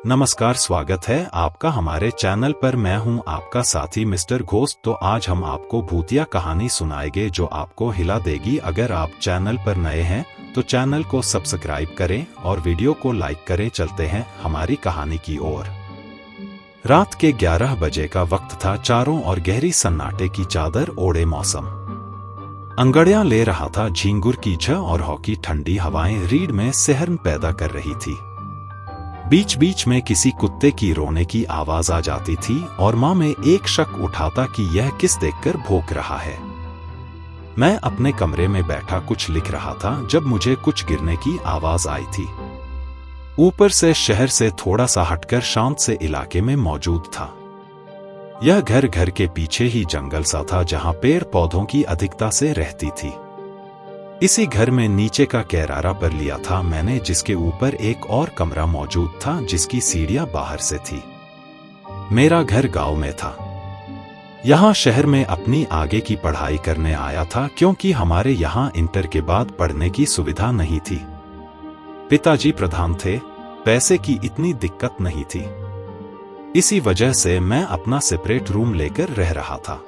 नमस्कार, स्वागत है आपका हमारे चैनल पर। मैं हूं आपका साथी मिस्टर घोस्ट। तो आज हम आपको भूतिया कहानी सुनाएंगे जो आपको हिला देगी। अगर आप चैनल पर नए हैं तो चैनल को सब्सक्राइब करें और वीडियो को लाइक करें। चलते हैं हमारी कहानी की ओर। रात के 11 बजे का वक्त था। चारों ओर गहरी सन्नाटे की चादर ओढ़े मौसम अंगड़ियां ले रहा था। झींगुर की झ और हॉकी ठंडी हवाएं रीढ़ में सिहरन पैदा कर रही थी। बीच बीच में किसी कुत्ते की रोने की आवाज आ जाती थी और मां में एक शक उठाता कि यह किस देखकर भौंक रहा है। मैं अपने कमरे में बैठा कुछ लिख रहा था जब मुझे कुछ गिरने की आवाज आई थी। ऊपर से शहर से थोड़ा सा हटकर शांत से इलाके में मौजूद था। यह घर के पीछे ही जंगल सा था जहां पेड़ पौधों की अधिकता से रहती थी। इसी घर में नीचे का कैरारा पर लिया था मैंने, जिसके ऊपर एक और कमरा मौजूद था जिसकी सीढ़ियां बाहर से थी। मेरा घर गांव में था। यहां शहर में अपनी आगे की पढ़ाई करने आया था क्योंकि हमारे यहां इंटर के बाद पढ़ने की सुविधा नहीं थी। पिताजी प्रधान थे, पैसे की इतनी दिक्कत नहीं थी। इसी वजह से मैं अपना सेपरेट रूम लेकर रह रहा था।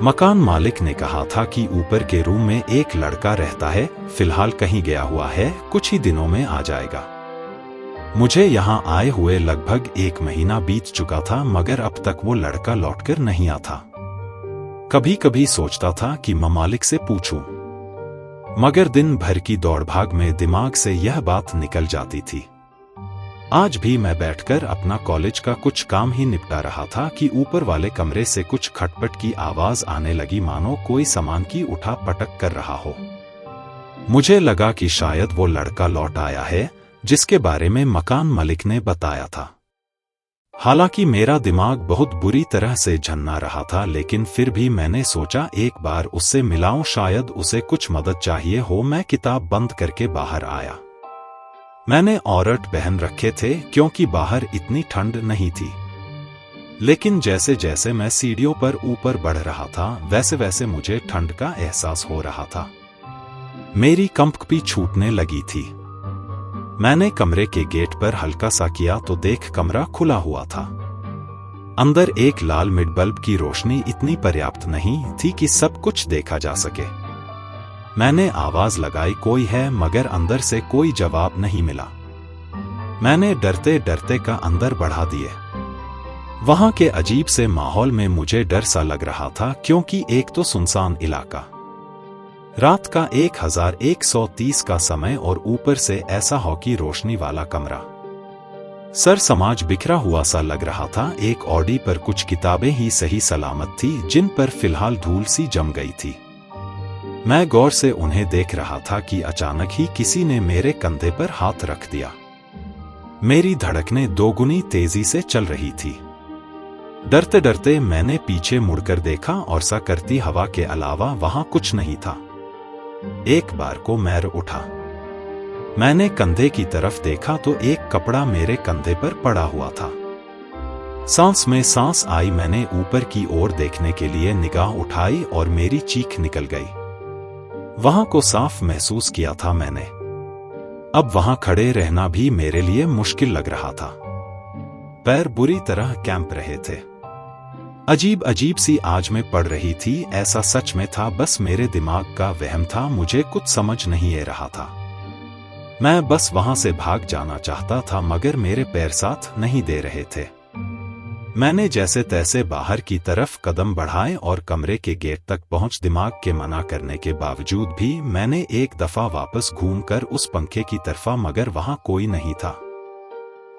मकान मालिक ने कहा था कि ऊपर के रूम में एक लड़का रहता है, फिलहाल कहीं गया हुआ है, कुछ ही दिनों में आ जाएगा। मुझे यहाँ आए हुए लगभग 1 महीना बीत चुका था मगर अब तक वो लड़का लौटकर नहीं आता। कभी कभी सोचता था कि मालिक से पूछूं, मगर दिन भर की दौड़ भाग में दिमाग से यह बात निकल जाती थी। आज भी मैं बैठकर अपना कॉलेज का कुछ काम ही निपटा रहा था कि ऊपर वाले कमरे से कुछ खटपट की आवाज आने लगी, मानो कोई सामान की उठा पटक कर रहा हो। मुझे लगा कि शायद वो लड़का लौट आया है जिसके बारे में मकान मालिक ने बताया था। हालांकि मेरा दिमाग बहुत बुरी तरह से झन्ना रहा था, लेकिन फिर भी मैंने सोचा एक बार उससे मिलाऊं, शायद उसे कुछ मदद चाहिए हो। मैं किताब बंद करके बाहर आया। मैंने औरत पहन रखे थे क्योंकि बाहर इतनी ठंड नहीं थी। लेकिन जैसे जैसे मैं सीढ़ियों पर ऊपर बढ़ रहा था वैसे वैसे मुझे ठंड का एहसास हो रहा था। मेरी कंपकपी छूटने लगी थी। मैंने कमरे के गेट पर हल्का सा किया तो देख कमरा खुला हुआ था। अंदर एक लाल मिड बल्ब की रोशनी इतनी पर्याप्त नहीं थी कि सब कुछ देखा जा सके। मैंने आवाज लगाई, कोई है, मगर अंदर से कोई जवाब नहीं मिला। मैंने डरते डरते का अंदर बढ़ा दिए। वहां के अजीब से माहौल में मुझे डर सा लग रहा था क्योंकि एक तो सुनसान इलाका, रात का 1130 का समय और ऊपर से ऐसा हॉकी रोशनी वाला कमरा। सर समाज बिखरा हुआ सा लग रहा था। एक ऑडी पर कुछ किताबें ही सही सलामत थी जिन पर फिलहाल धूल सी जम गई थी। मैं गौर से उन्हें देख रहा था कि अचानक ही किसी ने मेरे कंधे पर हाथ रख दिया। मेरी धड़कनें दोगुनी तेजी से चल रही थी। डरते डरते मैंने पीछे मुड़कर देखा और सा करती हवा के अलावा वहां कुछ नहीं था। एक बार को मैं उठा। मैंने कंधे की तरफ देखा तो एक कपड़ा मेरे कंधे पर पड़ा हुआ था। सांस में सांस आई। मैंने ऊपर की ओर देखने के लिए निगाह उठाई और मेरी चीख निकल गई। वहां को साफ महसूस किया था मैंने। अब वहां खड़े रहना भी मेरे लिए मुश्किल लग रहा था। पैर बुरी तरह कैंप रहे थे। अजीब अजीब सी आज में पड़ रही थी। ऐसा सच में था, बस मेरे दिमाग का वहम था। मुझे कुछ समझ नहीं आ रहा था। मैं बस वहां से भाग जाना चाहता था मगर मेरे पैर साथ नहीं दे रहे थे। मैंने जैसे तैसे बाहर की तरफ कदम बढ़ाए और कमरे के गेट तक पहुंच। दिमाग के मना करने के बावजूद भी मैंने एक दफा वापस घूमकर उस पंखे की तरफा, मगर वहां कोई नहीं था।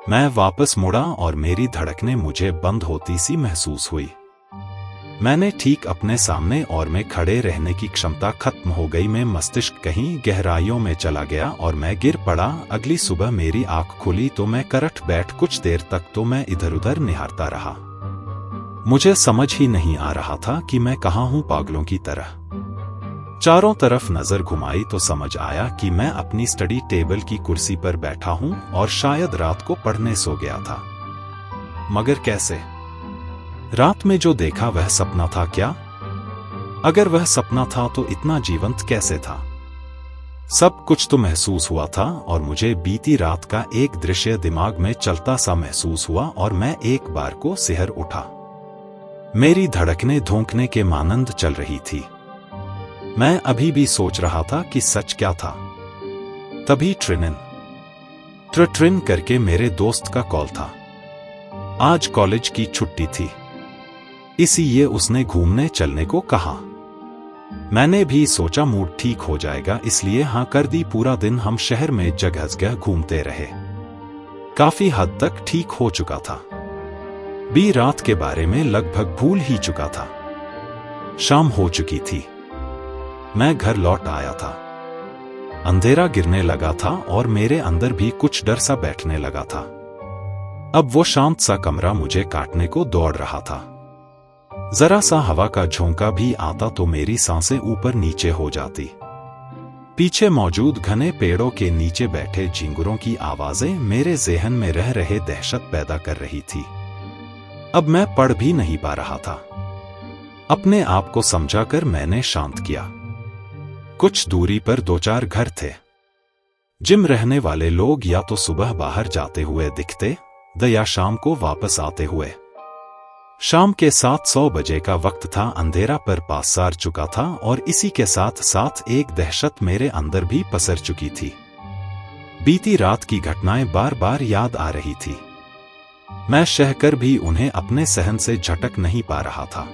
मैं वापस मुड़ा और मेरी धड़कनें मुझे बंद होती सी महसूस हुई। मैंने ठीक अपने सामने और में खड़े रहने की क्षमता खत्म हो गई। मैं मस्तिष्क कहीं गहराइयों में चला गया और मैं गिर पड़ा। अगली सुबह मेरी आंख खुली तो मैं करट बैठ। कुछ देर तक तो मैं इधर उधर निहारता रहा। मुझे समझ ही नहीं आ रहा था कि मैं कहाँ हूं। पागलों की तरह चारों तरफ नजर घुमाई तो समझ आया कि मैं अपनी स्टडी टेबल की कुर्सी पर बैठा हूं और शायद रात को पढ़ने सो गया था। मगर कैसे? रात में जो देखा वह सपना था क्या? अगर वह सपना था तो इतना जीवंत कैसे था? सब कुछ तो महसूस हुआ था और मुझे बीती रात का एक दृश्य दिमाग में चलता सा महसूस हुआ और मैं एक बार को सिहर उठा। मेरी धड़कनें धोंकने के मानंद चल रही थी। मैं अभी भी सोच रहा था कि सच क्या था। तभी ट्रिन करके मेरे दोस्त का कॉल था। आज कॉलेज की छुट्टी थी, इसलिए उसने घूमने चलने को कहा। मैंने भी सोचा मूड ठीक हो जाएगा, इसलिए हाँ कर दी। पूरा दिन हम शहर में जगह जगह घूमते रहे। काफी हद तक ठीक हो चुका था। बी रात के बारे में लगभग भूल ही चुका था। शाम हो चुकी थी। मैं घर लौट आया था। अंधेरा गिरने लगा था और मेरे अंदर भी कुछ डर सा बैठने लगा था। अब वो शांत सा कमरा मुझे काटने को दौड़ रहा था। जरा सा हवा का झोंका भी आता तो मेरी सांसें ऊपर नीचे हो जाती। पीछे मौजूद घने पेड़ों के नीचे बैठे झिंगुरों की आवाजें मेरे ज़हन में रह रहे दहशत पैदा कर रही थी। अब मैं पढ़ भी नहीं पा रहा था। अपने आप को समझाकर मैंने शांत किया। कुछ दूरी पर 2-4 घर थे। जिम रहने वाले लोग या तो सुबह बाहर जाते हुए दिखते या शाम को वापस आते हुए। शाम के 7-100 बजे का वक्त था। अंधेरा पर पासार चुका था और इसी के साथ साथ एक दहशत मेरे अंदर भी पसर चुकी थी। बीती रात की घटनाएं बार बार याद आ रही थी। मैं सहकर भी उन्हें अपने सहन से झटक नहीं पा रहा था।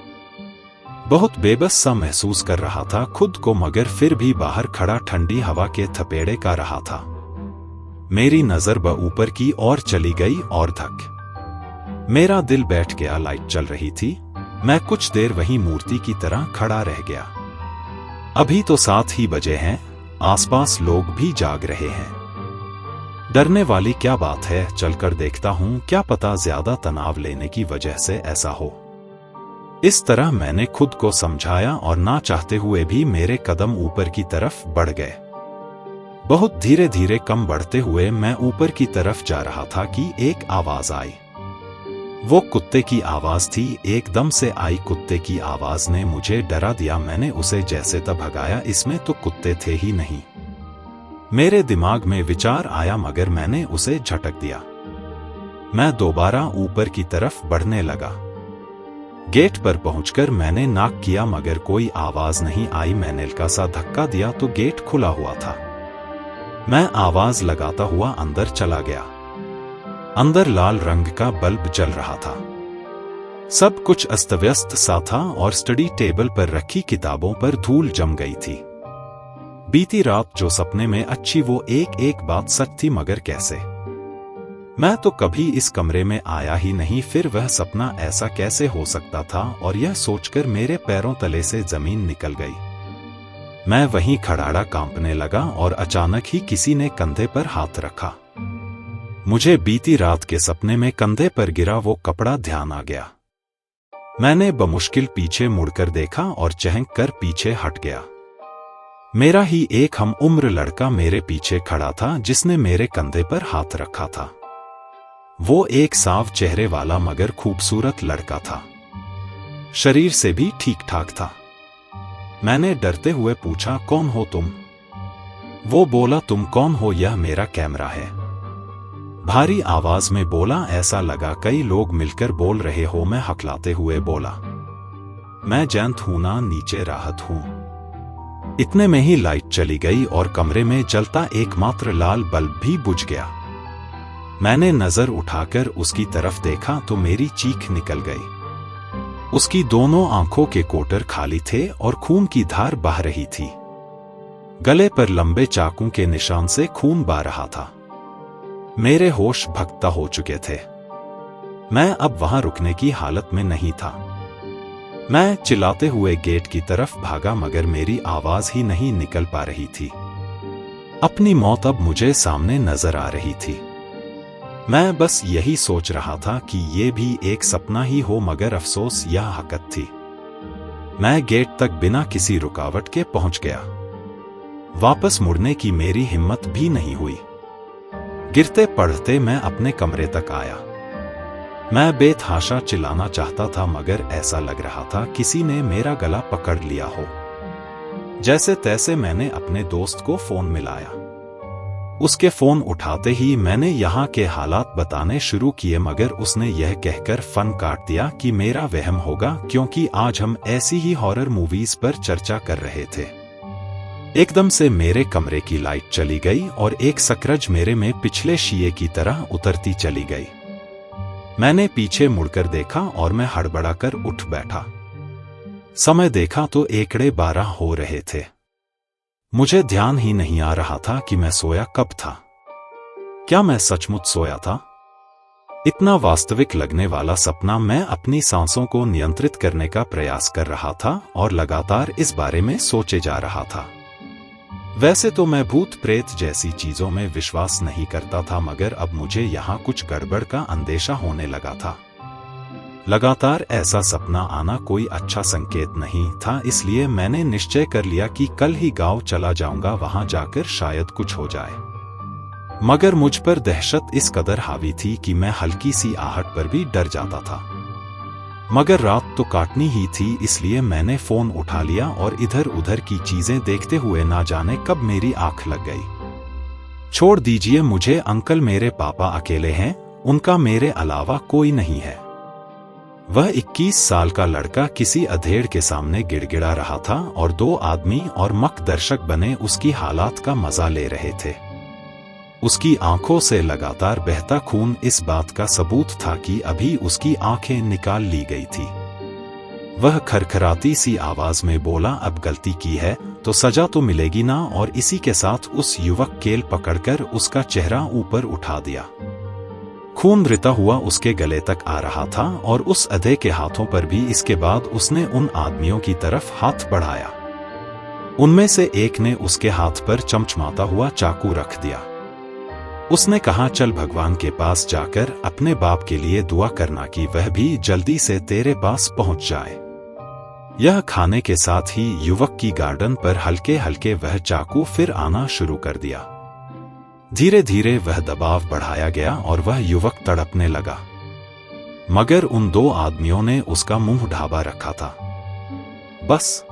बहुत बेबस सा महसूस कर रहा था खुद को, मगर फिर भी बाहर खड़ा ठंडी हवा के थपेड़े का रहा था। मेरी नजर ऊपर की ओर चली गई और धक मेरा दिल बैठ गया। लाइट चल रही थी। मैं कुछ देर वहीं मूर्ति की तरह खड़ा रह गया। अभी तो 7 ही बजे हैं, आसपास लोग भी जाग रहे हैं। डरने वाली क्या बात है, चलकर देखता हूं, क्या पता ज्यादा तनाव लेने की वजह से ऐसा हो। इस तरह मैंने खुद को समझाया और ना चाहते हुए भी मेरे कदम ऊपर की तरफ बढ़ गए। बहुत धीरे धीरे कम बढ़ते हुए मैं ऊपर की तरफ जा रहा था कि एक आवाज आई। वो कुत्ते की आवाज थी। एकदम से आई कुत्ते की आवाज ने मुझे डरा दिया। मैंने उसे जैसे तब भगाया, इसमें तो कुत्ते थे ही नहीं। मेरे दिमाग में विचार आया, मगर मैंने उसे झटक दिया। मैं दोबारा ऊपर की तरफ बढ़ने लगा। गेट पर पहुंचकर मैंने नॉक किया, मगर कोई आवाज नहीं आई। मैंने हल्का सा धक्का दिया तो गेट खुला हुआ था। मैं आवाज लगाता हुआ अंदर चला गया। अंदर लाल रंग का बल्ब जल रहा था। सब कुछ अस्तव्यस्त सा था और स्टडी टेबल पर रखी किताबों पर धूल जम गई थी। बीती रात जो सपने में अच्छी वो एक एक बात सच थी, मगर कैसे? मैं तो कभी इस कमरे में आया ही नहीं, फिर वह सपना ऐसा कैसे हो सकता था? और यह सोचकर मेरे पैरों तले से जमीन निकल गई। मैं वहीं खड़ाड़ा कांपने लगा और अचानक ही किसी ने कंधे पर हाथ रखा। मुझे बीती रात के सपने में कंधे पर गिरा वो कपड़ा ध्यान आ गया। मैंने बमुश्किल पीछे मुड़कर देखा और चहक कर पीछे हट गया। मेरा ही एक हम उम्र लड़का मेरे पीछे खड़ा था, जिसने मेरे कंधे पर हाथ रखा था। वो एक साफ चेहरे वाला मगर खूबसूरत लड़का था। शरीर से भी ठीक ठाक था। मैंने डरते हुए पूछा, कौन हो तुम? वो बोला, तुम कौन हो? यह मेरा कैमरा है। भारी आवाज में बोला। ऐसा लगा कई लोग मिलकर बोल रहे हो। मैं हकलाते हुए बोला, मैं जयंत हूं ना, नीचे राहत हूं। इतने में ही लाइट चली गई और कमरे में जलता एकमात्र लाल बल्ब भी बुझ गया। मैंने नजर उठाकर उसकी तरफ देखा तो मेरी चीख निकल गई। उसकी दोनों आंखों के कोटर खाली थे और खून की धार बह रही थी। गले पर लंबे चाकू के निशान से खून बह रहा था। मेरे होश भटकता हो चुके थे। मैं अब वहां रुकने की हालत में नहीं था। मैं चिल्लाते हुए गेट की तरफ भागा, मगर मेरी आवाज ही नहीं निकल पा रही थी। अपनी मौत अब मुझे सामने नजर आ रही थी। मैं बस यही सोच रहा था कि ये भी एक सपना ही हो, मगर अफसोस यह हकीकत थी। मैं गेट तक बिना किसी रुकावट के पहुंच गया। वापस मुड़ने की मेरी हिम्मत भी नहीं हुई। गिरते पड़ते मैं अपने कमरे तक आया। मैं बेतहाशा चिल्लाना चाहता था, मगर ऐसा लग रहा था किसी ने मेरा गला पकड़ लिया हो। जैसे तैसे मैंने अपने दोस्त को फोन मिलाया। उसके फोन उठाते ही मैंने यहाँ के हालात बताने शुरू किए, मगर उसने यह कहकर फन काट दिया कि मेरा वहम होगा, क्योंकि आज हम ऐसी ही हॉरर मूवीज पर चर्चा कर रहे थे। एकदम से मेरे कमरे की लाइट चली गई और एक सकरज मेरे में पिछले शीए की तरह उतरती चली गई। मैंने पीछे मुड़कर देखा और मैं हड़बड़ाकर उठ बैठा। समय देखा तो 1:12 हो रहे थे। मुझे ध्यान ही नहीं आ रहा था कि मैं सोया कब था। क्या मैं सचमुच सोया था? इतना वास्तविक लगने वाला सपना। मैं अपनी सांसों को नियंत्रित करने का प्रयास कर रहा था और लगातार इस बारे में सोचे जा रहा था। वैसे तो मैं भूत प्रेत जैसी चीजों में विश्वास नहीं करता था, मगर अब मुझे यहाँ कुछ गड़बड़ का अंदेशा होने लगा था। लगातार ऐसा सपना आना कोई अच्छा संकेत नहीं था, इसलिए मैंने निश्चय कर लिया कि कल ही गांव चला जाऊंगा, वहां जाकर शायद कुछ हो जाए। मगर मुझ पर दहशत इस कदर हावी थी कि मैं हल्की सी आहट पर भी डर जाता था। मगर रात तो काटनी ही थी, इसलिए मैंने फोन उठा लिया और इधर उधर की चीजें देखते हुए ना जाने कब मेरी आंख लग गई। छोड़ दीजिए मुझे अंकल, मेरे पापा अकेले हैं, उनका मेरे अलावा कोई नहीं है। वह 21 साल का लड़का किसी अधेड़ के सामने गिड़गिड़ा रहा था और 2 आदमी और मक दर्शक बने उसकी हालात का मजा ले रहे थे। उसकी आंखों से लगातार बहता खून इस बात का सबूत था कि अभी उसकी आंखें निकाल ली गई थी। वह खरखराती सी आवाज में बोला, अब गलती की है तो सजा तो मिलेगी ना, और इसी के साथ उस युवक केल पकड़कर उसका चेहरा ऊपर उठा दिया। खून रिता हुआ उसके गले तक आ रहा था और उस अधे के हाथों पर भी। इसके बाद उसने उन आदमियों की तरफ हाथ बढ़ाया। उनमें से एक ने उसके हाथ पर चमचमाता हुआ चाकू रख दिया। उसने कहा, चल भगवान के पास जाकर अपने बाप के लिए दुआ करना कि वह भी जल्दी से तेरे पास पहुंच जाए। यह खाने के साथ ही युवक की गर्दन पर हल्के हल्के वह चाकू फिर आना शुरू कर दिया। धीरे धीरे वह दबाव बढ़ाया गया और वह युवक तड़पने लगा, मगर उन 2 आदमियों ने उसका मुंह ढाबा रखा था। बस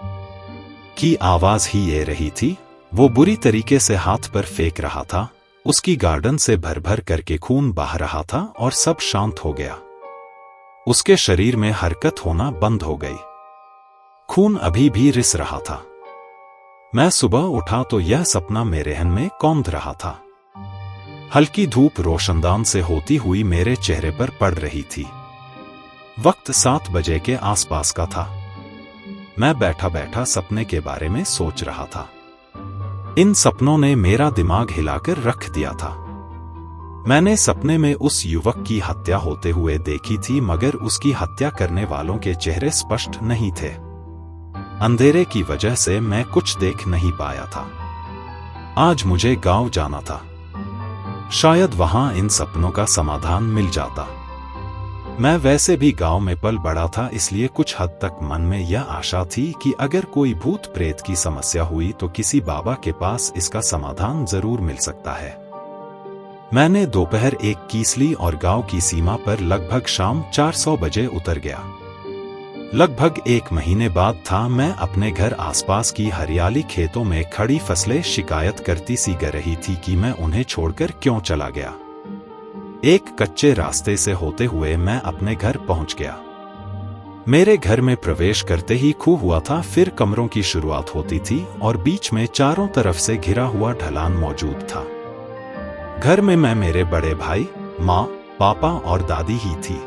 की आवाज ही ये रही थी। वो बुरी तरीके से हाथ पर फेंक रहा था। उसकी गर्दन से भर भर करके खून बह रहा था और सब शांत हो गया। उसके शरीर में हरकत होना बंद हो गई। खून अभी भी रिस रहा था। मैं सुबह उठा तो यह सपना मेरे रहन में कौंध रहा था। हल्की धूप रोशनदान से होती हुई मेरे चेहरे पर पड़ रही थी। वक्त 7 बजे के आसपास का था। मैं बैठा बैठा सपने के बारे में सोच रहा था। इन सपनों ने मेरा दिमाग हिलाकर रख दिया था। मैंने सपने में उस युवक की हत्या होते हुए देखी थी, मगर उसकी हत्या करने वालों के चेहरे स्पष्ट नहीं थे। अंधेरे की वजह से मैं कुछ देख नहीं पाया था। आज मुझे गांव जाना था। शायद वहां इन सपनों का समाधान मिल जाता। मैं वैसे भी गांव में पल बड़ा था, इसलिए कुछ हद तक मन में यह आशा थी कि अगर कोई भूत प्रेत की समस्या हुई तो किसी बाबा के पास इसका समाधान जरूर मिल सकता है। मैंने दोपहर 1 कीसली और गांव की सीमा पर लगभग शाम 400 बजे उतर गया। लगभग 1 महीने बाद था। मैं अपने घर आसपास की हरियाली खेतों में खड़ी फसलें शिकायत करती सी गर रही थी कि मैं उन्हें छोड़कर क्यों चला गया। एक कच्चे रास्ते से होते हुए मैं अपने घर पहुंच गया। मेरे घर में प्रवेश करते ही खूह हुआ था, फिर कमरों की शुरुआत होती थी और बीच में चारों तरफ से घिरा हुआ ढलान मौजूद था। घर में मैं, मेरे बड़े भाई, माँ, पापा और दादी ही थी।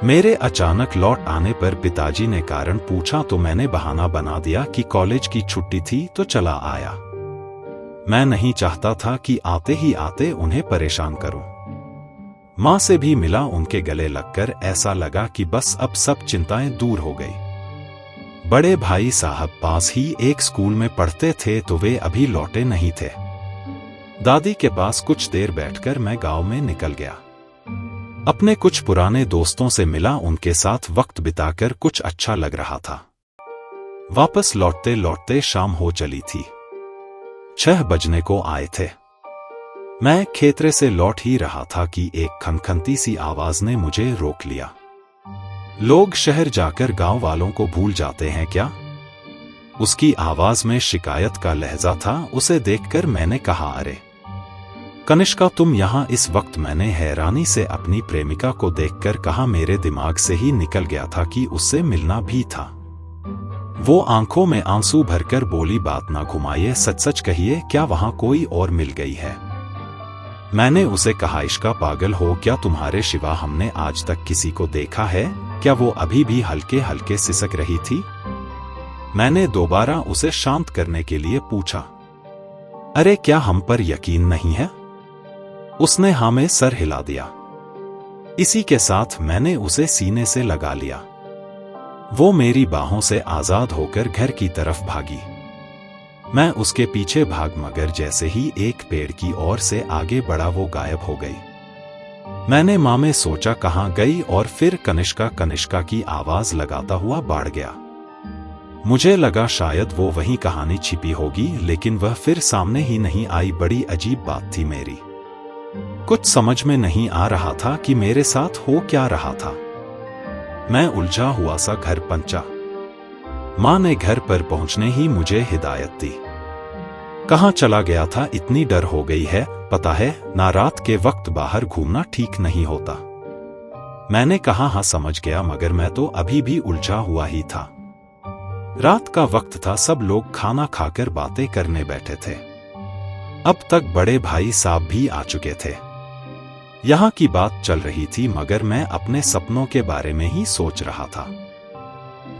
मेरे अचानक लौट आने पर पिताजी ने कारण पूछा तो मैंने बहाना बना दिया कि कॉलेज की छुट्टी थी तो चला आया। मैं नहीं चाहता था कि आते ही आते उन्हें परेशान करूं। माँ से भी मिला, उनके गले लगकर ऐसा लगा कि बस अब सब चिंताएं दूर हो गई। बड़े भाई साहब पास ही एक स्कूल में पढ़ते थे तो वे अभी लौटे नहीं थे। दादी के पास कुछ देर बैठकर मैं गांव में निकल गया। अपने कुछ पुराने दोस्तों से मिला, उनके साथ वक्त बिताकर कुछ अच्छा लग रहा था। वापस लौटते लौटते शाम हो चली थी। 6 बजने को आए थे। मैं खेतरे से लौट ही रहा था कि एक खनखनती सी आवाज ने मुझे रोक लिया। लोग शहर जाकर गांव वालों को भूल जाते हैं क्या? उसकी आवाज में शिकायत का लहजा था। उसे देखकर मैंने कहा, अरे कनिष्का, तुम यहाँ इस वक्त? मैंने हैरानी से अपनी प्रेमिका को देखकर कहा। मेरे दिमाग से ही निकल गया था कि उससे मिलना भी था। वो आंखों में आंसू भरकर बोली, बात ना घुमाइए, सच सच कहिए, क्या वहां कोई और मिल गई है? मैंने उसे कहा, इश्का, पागल हो क्या? तुम्हारे सिवा हमने आज तक किसी को देखा है क्या? वो अभी भी हल्के हल्के सिसक रही थी। मैंने दोबारा उसे शांत करने के लिए पूछा, अरे क्या हम पर यकीन नहीं है? उसने हाँ में सर हिला दिया। इसी के साथ मैंने उसे सीने से लगा लिया। वो मेरी बाहों से आजाद होकर घर की तरफ भागी। मैं उसके पीछे भाग, मगर जैसे ही एक पेड़ की ओर से आगे बढ़ा वो गायब हो गई। मैंने माँ में सोचा कहाँ गई, और फिर कनिष्का कनिष्का की आवाज लगाता हुआ बढ़ गया। मुझे लगा शायद वो वहीं कहानी छिपी होगी, लेकिन वह फिर सामने ही नहीं आई। बड़ी अजीब बात थी मेरी। कुछ समझ में नहीं आ रहा था कि मेरे साथ हो क्या रहा था। मैं उलझा हुआ सा घर पहुंचा। माँ ने घर पर पहुंचने ही मुझे हिदायत दी। कहाँ चला गया था? इतनी डर हो गई है, पता है ना, रात के वक्त बाहर घूमना ठीक नहीं होता। मैंने कहा, हाँ समझ गया, मगर मैं तो अभी भी उलझा हुआ ही था। रात का वक्त था, सब लोग खाना खाकर बातें करने बैठे थे। अब तक बड़े भाई साहब भी आ चुके थे। यहाँ की बात चल रही थी, मगर मैं अपने सपनों के बारे में ही सोच रहा था।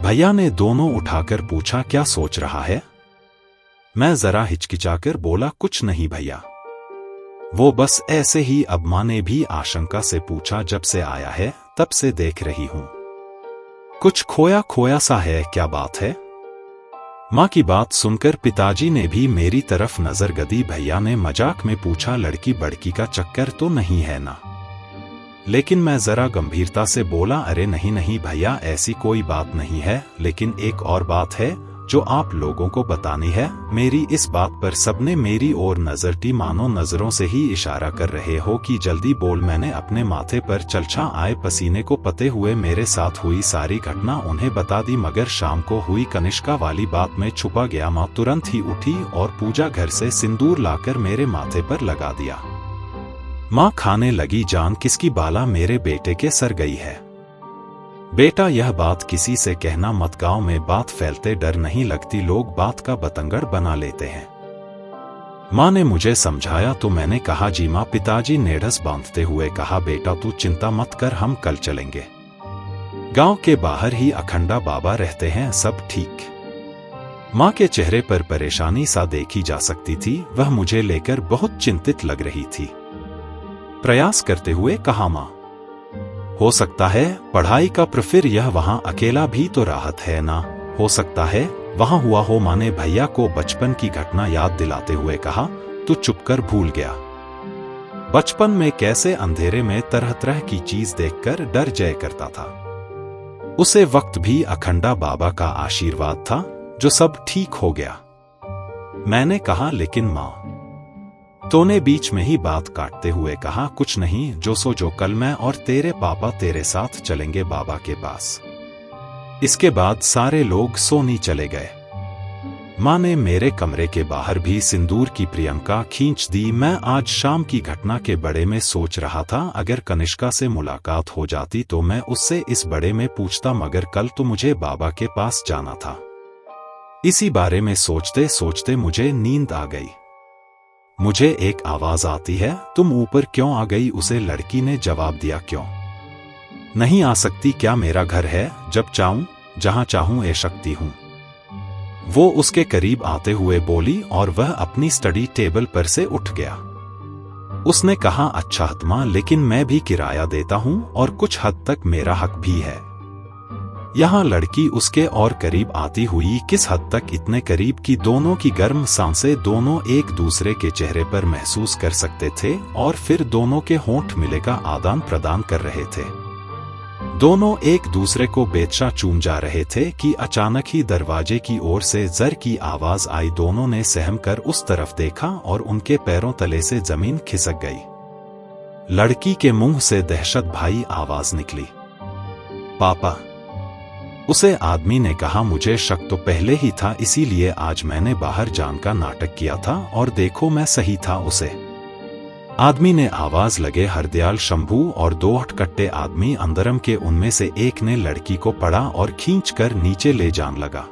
भैया ने दोनों उठाकर पूछा, क्या सोच रहा है? मैं जरा हिचकिचाकर बोला, कुछ नहीं भैया, वो बस ऐसे ही। अब माँ ने भी आशंका से पूछा, जब से आया है तब से देख रही हूं, कुछ खोया खोया सा है, क्या बात है? माँ की बात सुनकर पिताजी ने भी मेरी तरफ नजर गदी। भैया ने मजाक में पूछा, लड़की बड़की का चक्कर तो नहीं है ना? लेकिन मैं जरा गंभीरता से बोला, अरे नहीं नहीं भैया, ऐसी कोई बात नहीं है, लेकिन एक और बात है जो आप लोगों को बतानी है। मेरी इस बात पर सबने मेरी ओर नजर टी, मानो नजरों से ही इशारा कर रहे हो कि जल्दी बोल। मैंने अपने माथे पर चलछा आए पसीने को पते हुए मेरे साथ हुई सारी घटना उन्हें बता दी, मगर शाम को हुई कनिष्का वाली बात में छुपा गया। माँ तुरंत ही उठी और पूजा घर से सिंदूर लाकर मेरे माथे पर लगा दिया। माँ खाने लगी, जान किसकी बाला मेरे बेटे के सर गई है। बेटा, यह बात किसी से कहना मत, गांव में बात फैलते डर नहीं लगती, लोग बात का बतंगड़ बना लेते हैं। माँ ने मुझे समझाया तो मैंने कहा, जी माँ। पिताजी ने ढस बांधते हुए कहा, बेटा तू चिंता मत कर, हम कल चलेंगे। गांव के बाहर ही अखंडा बाबा रहते हैं, सब ठीक। माँ के चेहरे पर परेशानी सा देखी जा सकती थी। वह मुझे लेकर बहुत चिंतित लग रही थी। प्रयास करते हुए कहा, माँ हो सकता है पढ़ाई का प्रेफर, यह वहां अकेला भी तो राहत है ना, हो सकता है वहां हुआ हो। माँ ने भैया को बचपन की घटना याद दिलाते हुए कहा, तू चुप कर, भूल गया बचपन में कैसे अंधेरे में तरह तरह की चीज देखकर डर जाया करता था। उसे वक्त भी अखंडा बाबा का आशीर्वाद था जो सब ठीक हो गया। मैंने कहा, लेकिन माँ। तोने बीच में ही बात काटते हुए कहा, कुछ नहीं, जो सो जो, कल मैं और तेरे पापा तेरे साथ चलेंगे बाबा के पास। इसके बाद सारे लोग सोनी चले गए। माँ ने मेरे कमरे के बाहर भी सिंदूर की प्रियंका खींच दी। मैं आज शाम की घटना के बड़े में सोच रहा था, अगर कनिष्का से मुलाकात हो जाती तो मैं उससे इस बड़े में पूछता, मगर कल तो मुझे बाबा के पास जाना था। इसी बारे में सोचते सोचते मुझे नींद आ गई। मुझे एक आवाज आती है, तुम ऊपर क्यों आ गई? उसे लड़की ने जवाब दिया, क्यों नहीं आ सकती? क्या मेरा घर है? जब चाहूं जहां चाहूं ए सकती हूं। वो उसके करीब आते हुए बोली और वह अपनी स्टडी टेबल पर से उठ गया। उसने कहा, अच्छा हतमा, लेकिन मैं भी किराया देता हूं और कुछ हद तक मेरा हक भी है। यहाँ लड़की उसके और करीब आती हुई, किस हद तक? इतने करीब कि दोनों की गर्म सांसें दोनों एक दूसरे के चेहरे पर महसूस कर सकते थे, और फिर दोनों के होंठ मिले का आदान प्रदान कर रहे थे। दोनों एक दूसरे को बेतशा चूम जा रहे थे कि अचानक ही दरवाजे की ओर से जर की आवाज आई। दोनों ने सहम कर उस तरफ देखा और उनके पैरों तले से जमीन खिसक गई। लड़की के मुंह से दहशत भाई आवाज निकली, पापा। उसे आदमी ने कहा, मुझे शक तो पहले ही था, इसीलिए आज मैंने बाहर जान का नाटक किया था और देखो मैं सही था। उसे आदमी ने आवाज लगे हरदयाल शंभू और 2 हटकट्टे आदमी अंदरम के, उनमें से एक ने लड़की को पड़ा और खींचकर नीचे ले जान लगा।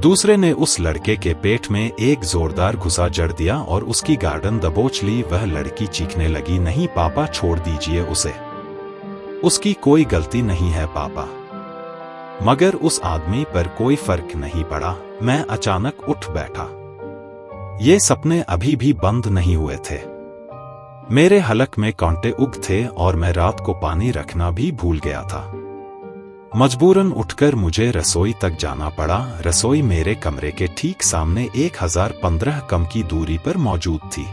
दूसरे ने उस लड़के के पेट में एक जोरदार घुसा जड़ दिया और उसकी गर्दन दबोच ली। वह लड़की चीखने लगी, नहीं पापा छोड़ दीजिए उसे, उसकी कोई गलती नहीं है पापा। मगर उस आदमी पर कोई फर्क नहीं पड़ा। मैं अचानक उठ बैठा। ये सपने अभी भी बंद नहीं हुए थे। मेरे हलक में कांटे उग थे और मैं रात को पानी रखना भी भूल गया था। मजबूरन उठकर मुझे रसोई तक जाना पड़ा। रसोई मेरे कमरे के ठीक सामने 1015 कम की दूरी पर मौजूद थी।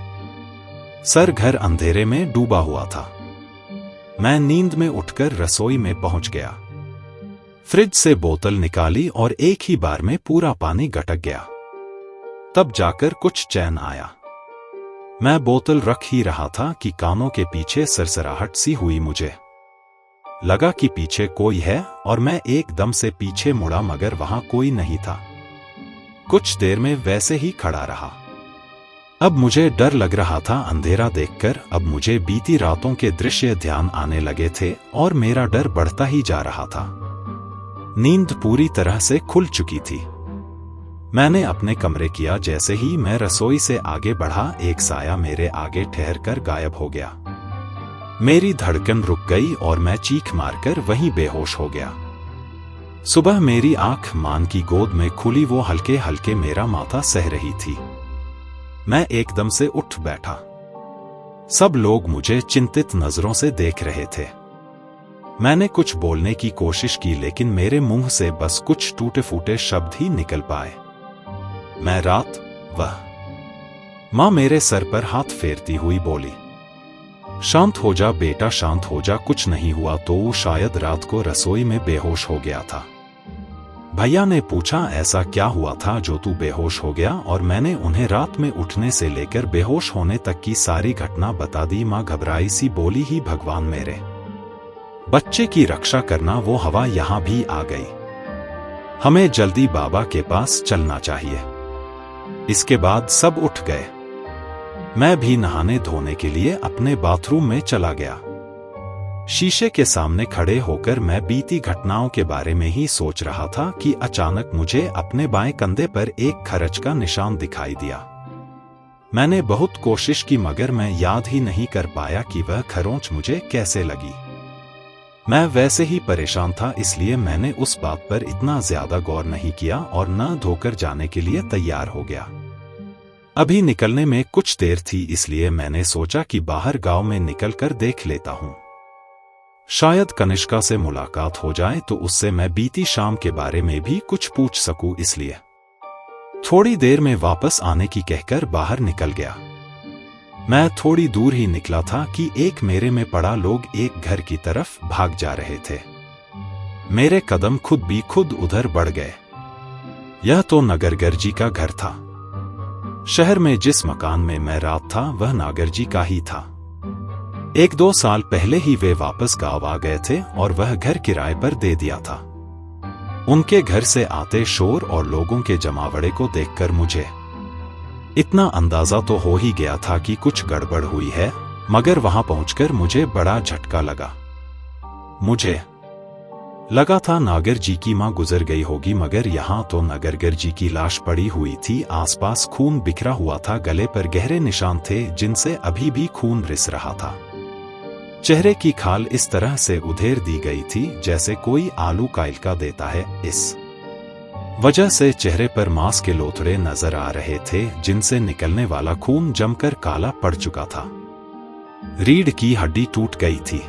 सर घर अंधेरे में डूबा हुआ था। मैं नींद में उठकर रसोई में पहुंच गया। फ्रिज से बोतल निकाली और एक ही बार में पूरा पानी गटक गया। तब जाकर कुछ चैन आया। मैं बोतल रख ही रहा था कि कानों के पीछे सरसराहट सी हुई। मुझे लगा कि पीछे कोई है और मैं एकदम से पीछे मुड़ा, मगर वहां कोई नहीं था। कुछ देर में वैसे ही खड़ा रहा। अब मुझे डर लग रहा था अंधेरा देखकर। अब मुझे बीती रातों के दृश्य ध्यान आने लगे थे और मेरा डर बढ़ता ही जा रहा था। नींद पूरी तरह से खुल चुकी थी। मैंने अपने कमरे किया। जैसे ही मैं रसोई से आगे बढ़ा, एक साया मेरे आगे ठहरकर गायब हो गया। मेरी धड़कन रुक गई और मैं चीख मारकर वहीं बेहोश हो गया। सुबह मेरी आंख मां की गोद में खुली। वो हल्के हल्के मेरा माथा सह रही थी। मैं एकदम से उठ बैठा। सब लोग मुझे चिंतित नजरों से देख रहे थे। मैंने कुछ बोलने की कोशिश की, लेकिन मेरे मुंह से बस कुछ टूटे फूटे शब्द ही निकल पाए। मैं रात, वह मां मेरे सर पर हाथ फेरती हुई बोली, शांत हो जा बेटा, शांत हो जा, कुछ नहीं हुआ। तो वो शायद रात को रसोई में बेहोश हो गया था। भैया ने पूछा, ऐसा क्या हुआ था जो तू बेहोश हो गया? और मैंने उन्हें रात में उठने से लेकर बेहोश होने तक की सारी घटना बता दी। मां घबराई सी बोली, ही भगवान, मेरे बच्चे की रक्षा करना। वो हवा यहां भी आ गई। हमें जल्दी बाबा के पास चलना चाहिए। इसके बाद सब उठ गए। मैं भी नहाने धोने के लिए अपने बाथरूम में चला गया। शीशे के सामने खड़े होकर मैं बीती घटनाओं के बारे में ही सोच रहा था कि अचानक मुझे अपने बाएं कंधे पर एक खरच का निशान दिखाई दिया। मैंने बहुत कोशिश की, मगर मैं याद ही नहीं कर पाया कि वह खरोंच मुझे कैसे लगी। मैं वैसे ही परेशान था, इसलिए मैंने उस बात पर इतना ज्यादा गौर नहीं किया और न धोकर जाने के लिए तैयार हो गया। अभी निकलने में कुछ देर थी, इसलिए मैंने सोचा कि बाहर गांव में निकलकर देख लेता हूं। शायद कनिष्का से मुलाकात हो जाए तो उससे मैं बीती शाम के बारे में भी कुछ पूछ सकूं। इसलिए थोड़ी देर में वापस आने की कहकर बाहर निकल गया। मैं थोड़ी दूर ही निकला था कि एक मेरे में पड़ा लोग एक घर की तरफ भाग जा रहे थे। मेरे कदम खुद भी खुद उधर बढ़ गए। यह तो नागरगर जी का घर था। शहर में जिस मकान में मैं रात था वह नागर जी का ही था। 1-2 साल पहले ही वे वापस गांव आ गए थे और वह घर किराए पर दे दिया था। उनके घर से आते शोर और लोगों के जमावड़े को देखकर मुझे इतना अंदाजा तो हो ही गया था कि कुछ गड़बड़ हुई है, मगर वहां पहुंचकर मुझे बड़ा झटका लगा। मुझे लगा था नागर जी की मां गुजर गई होगी, मगर यहां तो नागरगर जी की लाश पड़ी हुई थी। आसपास खून बिखरा हुआ था। गले पर गहरे निशान थे जिनसे अभी भी खून रिस रहा था। चेहरे की खाल इस तरह से उधेर दी गई थी जैसे कोई आलू का इल्का देता है। इस वजह से चेहरे पर मांस के लोथड़े नजर आ रहे थे जिनसे निकलने वाला खून जमकर काला पड़ चुका था। रीढ़ की हड्डी टूट गई थी।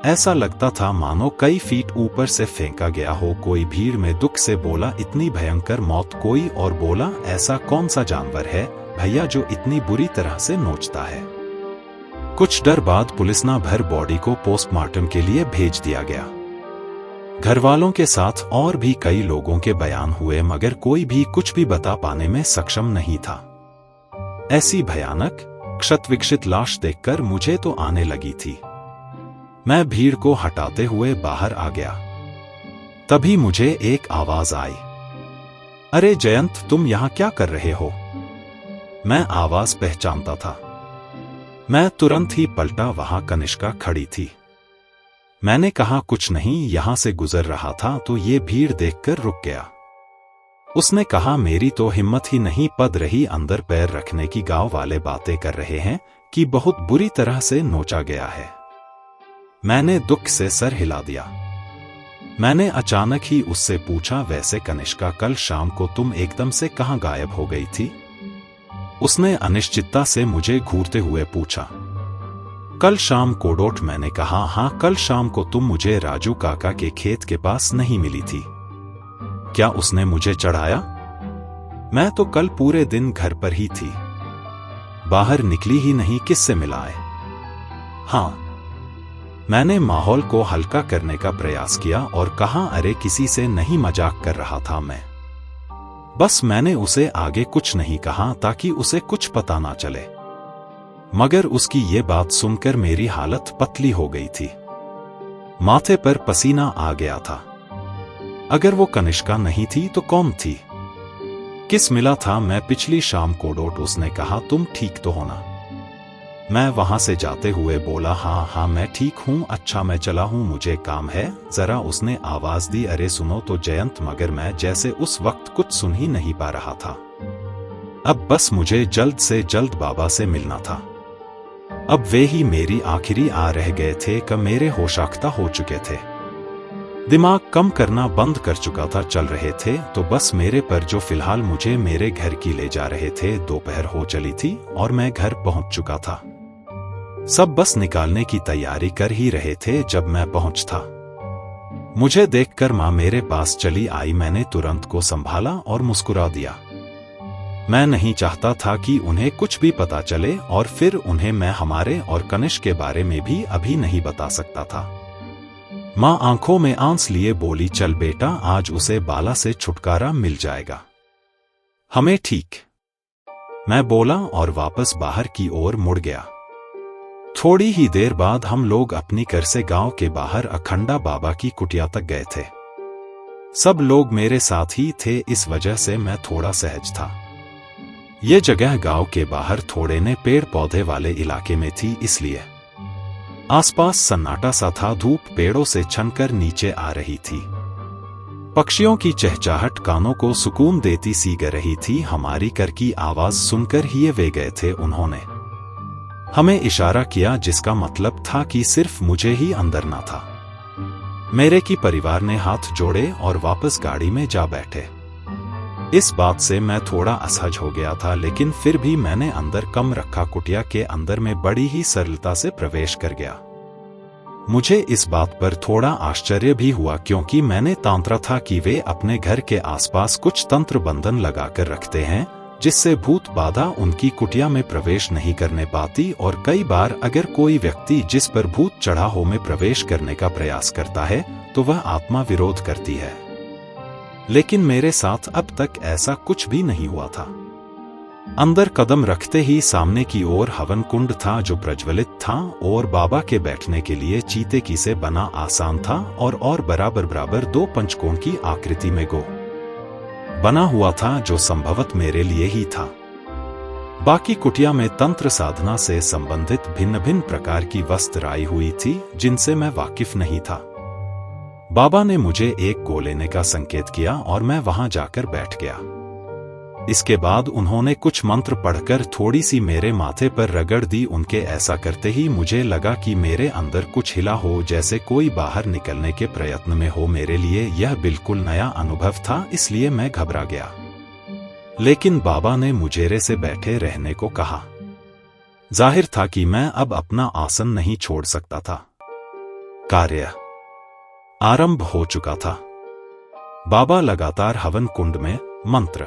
ऐसा लगता था मानो कई फीट ऊपर से फेंका गया हो। कोई भीड़ में दुख से बोला, इतनी भयंकर मौत? कोई और बोला, ऐसा कौन सा जानवर है भैया जो इतनी बुरी तरह से नोचता है? कुछ देर बाद पुलिस ना भर बॉडी को पोस्टमार्टम के लिए भेज दिया गया। घर वालों के साथ और भी कई लोगों के बयान हुए, मगर कोई भी कुछ भी बता पाने में सक्षम नहीं था। ऐसी भयानक क्षत विक्षित लाश देखकर मुझे तो आने लगी थी। मैं भीड़ को हटाते हुए बाहर आ गया। तभी मुझे एक आवाज आई, अरे जयंत, तुम यहां क्या कर रहे हो? मैं आवाज पहचानता था। मैं तुरंत ही पलटा, वहां कनिष्का खड़ी थी। मैंने कहा, कुछ नहीं, यहां से गुजर रहा था तो ये भीड़ देखकर रुक गया। उसने कहा, मेरी तो हिम्मत ही नहीं पड़ रही अंदर पैर रखने की। गांव वाले बातें कर रहे हैं कि बहुत बुरी तरह से नोचा गया है। मैंने दुख से सर हिला दिया। मैंने अचानक ही उससे पूछा, वैसे कनिष्का, कल शाम को तुम एकदम से कहां गायब हो गई थी? उसने अनिश्चितता से मुझे घूरते हुए पूछा। कल शाम को? मैंने कहा, हाँ, कल शाम को तुम मुझे राजू काका के खेत के पास नहीं मिली थी। क्या उसने मुझे चढ़ाया? मैं तो कल पूरे दिन घर पर ही थी, बाहर निकली ही नहीं। किससे मिलाए? हाँ, मैंने माहौल को हल्का करने का प्रयास किया और कहा, अरे किसी से नहीं, मजाक कर रहा था मैं। बस मैंने उसे आगे कुछ नहीं कहा ताकि उसे कुछ पता ना चले। मगर उसकी ये बात सुनकर मेरी हालत पतली हो गई थी। माथे पर पसीना आ गया था। अगर वो कनिष्का नहीं थी तो कौन थी? किस मिला था मैं पिछली शाम को? उसने कहा, तुम ठीक तो हो ना? मैं वहां से जाते हुए बोला, हाँ, मैं ठीक हूं। अच्छा, मैं चला हूं, मुझे काम है जरा। उसने आवाज दी, अरे सुनो तो जयंत। मगर मैं जैसे उस वक्त कुछ सुन ही नहीं पा रहा था। अब बस मुझे जल्द से जल्द बाबा से मिलना था। अब वे ही मेरी आखिरी आ रह गए थे कि मेरे होशाख्ता हो चुके थे। दिमाग कम करना बंद कर चुका था। चल रहे थे तो बस मेरे पर, जो फिलहाल मुझे मेरे घर की ले जा रहे थे। दोपहर हो चली थी और मैं घर पहुंच चुका था। सब बस निकालने की तैयारी कर ही रहे थे जब मैं पहुंच था। मुझे देखकर मां मेरे पास चली आई। मैंने तुरंत को संभाला और मुस्कुरा दिया। मैं नहीं चाहता था कि उन्हें कुछ भी पता चले और फिर उन्हें मैं हमारे और कनिष्क के बारे में भी अभी नहीं बता सकता था। मां आंखों में आंस लिए बोली, चल बेटा, आज उसे बाला से छुटकारा मिल जाएगा, हमें ठीक। मैं बोला और वापस बाहर की ओर मुड़ गया। थोड़ी ही देर बाद हम लोग अपनी घर से गांव के बाहर अखंडा बाबा की कुटिया तक गए थे। सब लोग मेरे साथ ही थे, इस वजह से मैं थोड़ा सहज था। ये जगह गांव के बाहर थोड़े ने पेड़ पौधे वाले इलाके में थी, इसलिए आसपास सन्नाटा सा था। धूप पेड़ों से छनकर नीचे आ रही थी। पक्षियों की चहचहाहट कानों को सुकून देती सी ग रही थी। हमारी कर की आवाज सुनकर ही वे गए थे। उन्होंने हमें इशारा किया, जिसका मतलब था कि सिर्फ मुझे ही अंदर ना था। मेरे की परिवार ने हाथ जोड़े और वापस गाड़ी में जा बैठे। इस बात से मैं थोड़ा असहज हो गया था, लेकिन फिर भी मैंने अंदर कम रखा। कुटिया के अंदर में बड़ी ही सरलता से प्रवेश कर गया। मुझे इस बात पर थोड़ा आश्चर्य भी हुआ, क्योंकि मैंने तांत्रा था कि वे अपने घर के आसपास कुछ तंत्र बंधन लगाकर रखते हैं, जिससे भूत बाधा उनकी कुटिया में प्रवेश नहीं करने पाती। और कई बार अगर कोई व्यक्ति जिस पर भूत चढ़ा हो में प्रवेश करने का प्रयास करता है तो वह आत्मा विरोध करती है। लेकिन मेरे साथ अब तक ऐसा कुछ भी नहीं हुआ था। अंदर कदम रखते ही सामने की ओर हवन कुंड था जो प्रज्वलित था, और बाबा के बैठने के लिए चीते की से बना आसान था और बराबर बराबर दो पंचकोण की आकृति में गो बना हुआ था, जो संभवत मेरे लिए ही था। बाकी कुटिया में तंत्र साधना से संबंधित भिन्न भिन्न प्रकार की वस्तु आई हुई थी, जिनसे मैं वाकिफ नहीं था। बाबा ने मुझे एक गो लेने का संकेत किया और मैं वहां जाकर बैठ गया। इसके बाद उन्होंने कुछ मंत्र पढ़कर थोड़ी सी मेरे माथे पर रगड़ दी। उनके ऐसा करते ही मुझे लगा कि मेरे अंदर कुछ हिला हो, जैसे कोई बाहर निकलने के प्रयत्न में हो। मेरे लिए यह बिल्कुल नया अनुभव था, इसलिए मैं घबरा गया। लेकिन बाबा ने मुझेरे से बैठे रहने को कहा। जाहिर था कि मैं अब अपना आसन नहीं छोड़ सकता था। कार्य आरंभ हो चुका था। बाबा लगातार हवन कुंड में मंत्र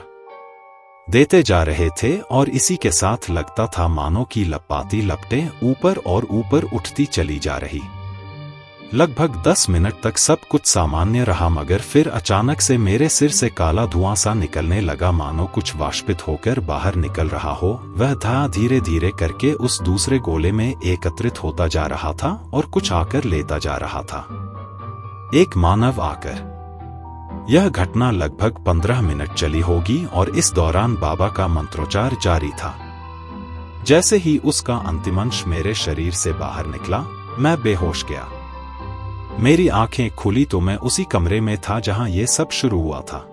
देते जा रहे थे और इसी के साथ लगता था मानो की लपाती लपटें ऊपर और ऊपर उठती चली जा रही। लगभग 10 मिनट तक सब कुछ सामान्य रहा, मगर फिर अचानक से मेरे सिर से काला धुआं सा निकलने लगा, मानो कुछ वाष्पित होकर बाहर निकल रहा हो। वह धुआं धीरे धीरे करके उस दूसरे गोले में एकत्रित होता जा रहा था और कुछ आकर लेता जा रहा था। एक मानव आकर यह घटना लगभग 15 मिनट चली होगी और इस दौरान बाबा का मंत्रोच्चार जारी था। जैसे ही उसका अंतिम अंश मेरे शरीर से बाहर निकला, मैं बेहोश गया। मेरी आंखें खुली तो मैं उसी कमरे में था जहां यह सब शुरू हुआ था।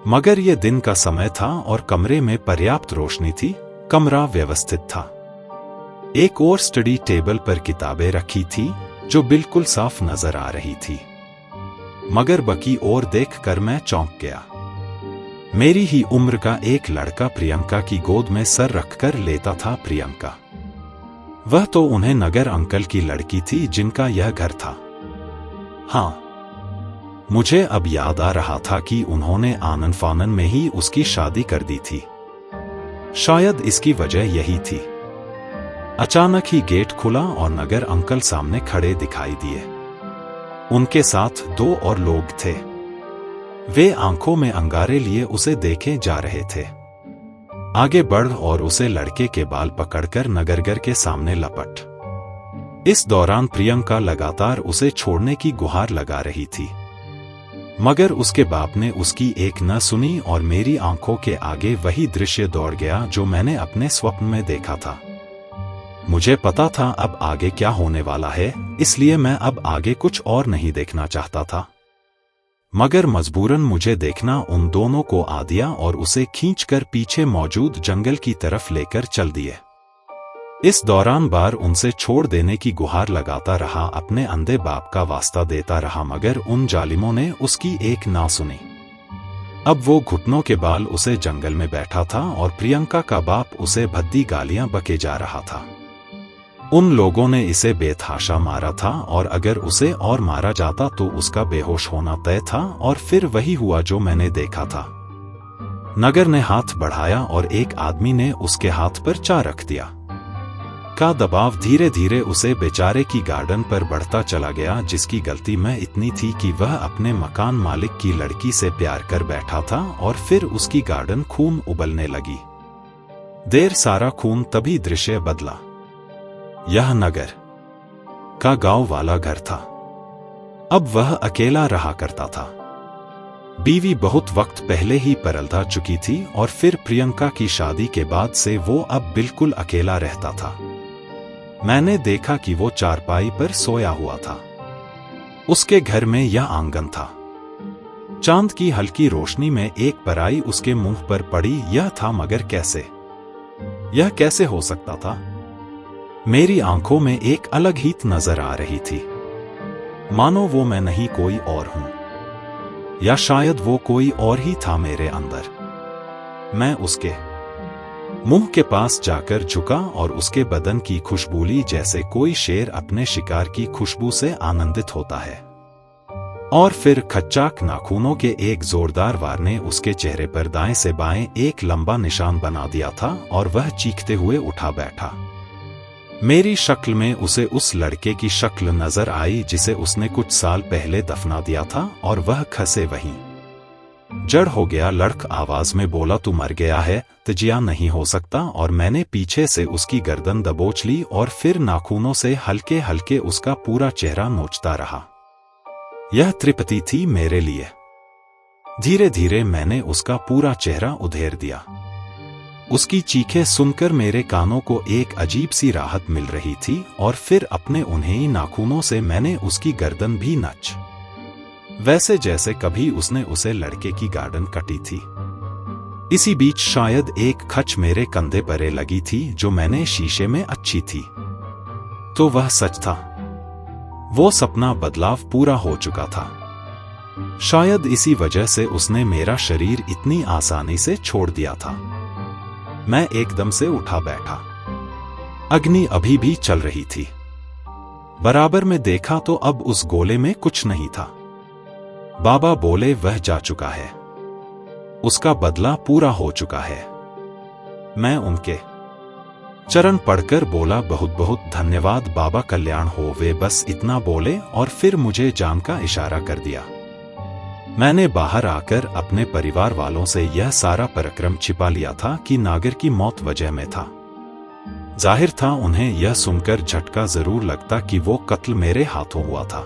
मगर यह दिन का समय था और कमरे में पर्याप्त रोशनी थी। कमरा व्यवस्थित था। एक और स्टडी टेबल पर किताबें रखी थी जो बिल्कुल साफ नजर आ रही थी। मगर बाकी ओर देखकर मैं चौंक गया। मेरी ही उम्र का एक लड़का प्रियंका की गोद में सर रखकर लेता था। प्रियंका, वह तो उन्हें नगर अंकल की लड़की थी जिनका यह घर था। हाँ, मुझे अब याद आ रहा था कि उन्होंने आनन फानन में ही उसकी शादी कर दी थी। शायद इसकी वजह यही थी। अचानक ही गेट खुला और नगर अंकल सामने खड़े दिखाई दिए। उनके साथ 2 और लोग थे। वे आंखों में अंगारे लिए उसे देखे जा रहे थे। आगे बढ़ और उसे लड़के के बाल पकड़कर नगरगर के सामने लपट। इस दौरान प्रियंका लगातार उसे छोड़ने की गुहार लगा रही थी। मगर उसके बाप ने उसकी एक न सुनी और मेरी आंखों के आगे वही दृश्य दौड़ गया जो मैंने अपने स्वप्न में देखा था। मुझे पता था अब आगे क्या होने वाला है, इसलिए मैं अब आगे कुछ और नहीं देखना चाहता था। मगर मजबूरन मुझे देखना उन दोनों को आ दिया और उसे खींचकर पीछे मौजूद जंगल की तरफ लेकर चल दिए। इस दौरान बार उनसे छोड़ देने की गुहार लगाता रहा, अपने अंधे बाप का वास्ता देता रहा, मगर उन जालिमों ने उसकी एक ना सुनी। अब वो घुटनों के बाल उसे जंगल में बैठा था और प्रियंका का बाप उसे भद्दी गालियां बके जा रहा था। उन लोगों ने इसे बेतहाशा मारा था और अगर उसे और मारा जाता तो उसका बेहोश होना तय था। और फिर वही हुआ जो मैंने देखा था। नगर ने हाथ बढ़ाया और एक आदमी ने उसके हाथ पर चा रख दिया। का दबाव धीरे धीरे उसे बेचारे की गार्डन पर बढ़ता चला गया, जिसकी गलती मैं इतनी थी कि वह अपने मकान मालिक की लड़की से प्यार कर बैठा था और फिर उसकी गार्डन खून उबलने लगी। देर सारा खून तभी दृश्य बदला। यह नगर का गांव वाला घर था। अब वह अकेला रहा करता था। बीवी बहुत वक्त पहले ही परलधा चुकी थी और फिर प्रियंका की शादी के बाद से वो अब बिल्कुल अकेला रहता था। मैंने देखा कि वो चारपाई पर सोया हुआ था। उसके घर में यह आंगन था। चांद की हल्की रोशनी में एक पराई उसके मुंह पर पड़ी यह था, मगर कैसे? यह कैसे हो सकता था? मेरी आंखों में एक अलग ही नजर आ रही थी, मानो वो मैं नहीं कोई और हूं, या शायद वो कोई और ही था मेरे अंदर। मैं उसके मुंह के पास जाकर झुका और उसके बदन की खुशबू ली, जैसे कोई शेर अपने शिकार की खुशबू से आनंदित होता है। और फिर खच्चाक नाखूनों के एक जोरदार वार ने उसके चेहरे पर दाएं से बाएं एक लंबा निशान बना दिया था और वह चीखते हुए उठा बैठा। मेरी शक्ल में उसे उस लड़के की शक्ल नजर आई जिसे उसने कुछ साल पहले दफना दिया था और वह खसे वहीं जड़ हो गया। लड़क आवाज में बोला, तू मर गया है, तजिया नहीं हो सकता। और मैंने पीछे से उसकी गर्दन दबोच ली और फिर नाखूनों से हल्के हल्के उसका पूरा चेहरा नोचता रहा। यह तृप्ति थी मेरे लिए। धीरे धीरे मैंने उसका पूरा चेहरा उधेड़ दिया। उसकी चीखें सुनकर मेरे कानों को एक अजीब सी राहत मिल रही थी और फिर अपने उन्हें ही नाखूनों से मैंने उसकी गर्दन भी नच, वैसे जैसे कभी उसने उसे लड़के की गार्डन कटी थी। इसी बीच शायद एक खच मेरे कंधे पर लगी थी जो मैंने शीशे में अच्छी थी। तो वह सच था। वो सपना बदलाव पूरा हो चुका था। शायद इसी वजह से उसने मेरा शरीर इतनी आसानी से छोड़ दिया था। मैं एकदम से उठा बैठा। अग्नि अभी भी चल रही थी। बराबर में देखा तो अब उस गोले में कुछ नहीं था। बाबा बोले, वह जा चुका है, उसका बदला पूरा हो चुका है। मैं उनके चरण पढ़कर बोला, बहुत बहुत धन्यवाद बाबा, कल्याण हो। वे बस इतना बोले और फिर मुझे जान का इशारा कर दिया। मैंने बाहर आकर अपने परिवार वालों से यह सारा पराक्रम छिपा लिया था कि नागर की मौत वजह में था। जाहिर था उन्हें यह सुनकर झटका जरूर लगता कि वो कत्ल मेरे हाथों हुआ था।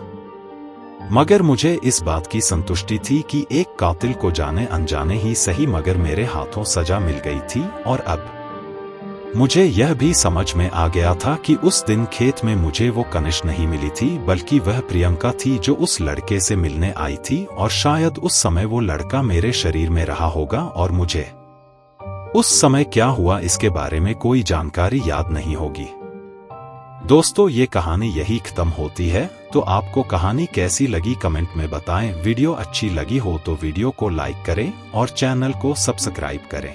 मगर मुझे इस बात की संतुष्टि थी कि एक कातिल को जाने अनजाने ही सही मगर मेरे हाथों सजा मिल गई थी। और अब मुझे यह भी समझ में आ गया था कि उस दिन खेत में मुझे वो कनिश नहीं मिली थी, बल्कि वह प्रियंका थी जो उस लड़के से मिलने आई थी। और शायद उस समय वो लड़का मेरे शरीर में रहा होगा और मुझे उस समय क्या हुआ इसके बारे में कोई जानकारी याद नहीं होगी। दोस्तों, ये कहानी यही खत्म होती है। तो आपको कहानी कैसी लगी कमेंट में बताएं। वीडियो अच्छी लगी हो तो वीडियो को लाइक करें और चैनल को सब्सक्राइब करें।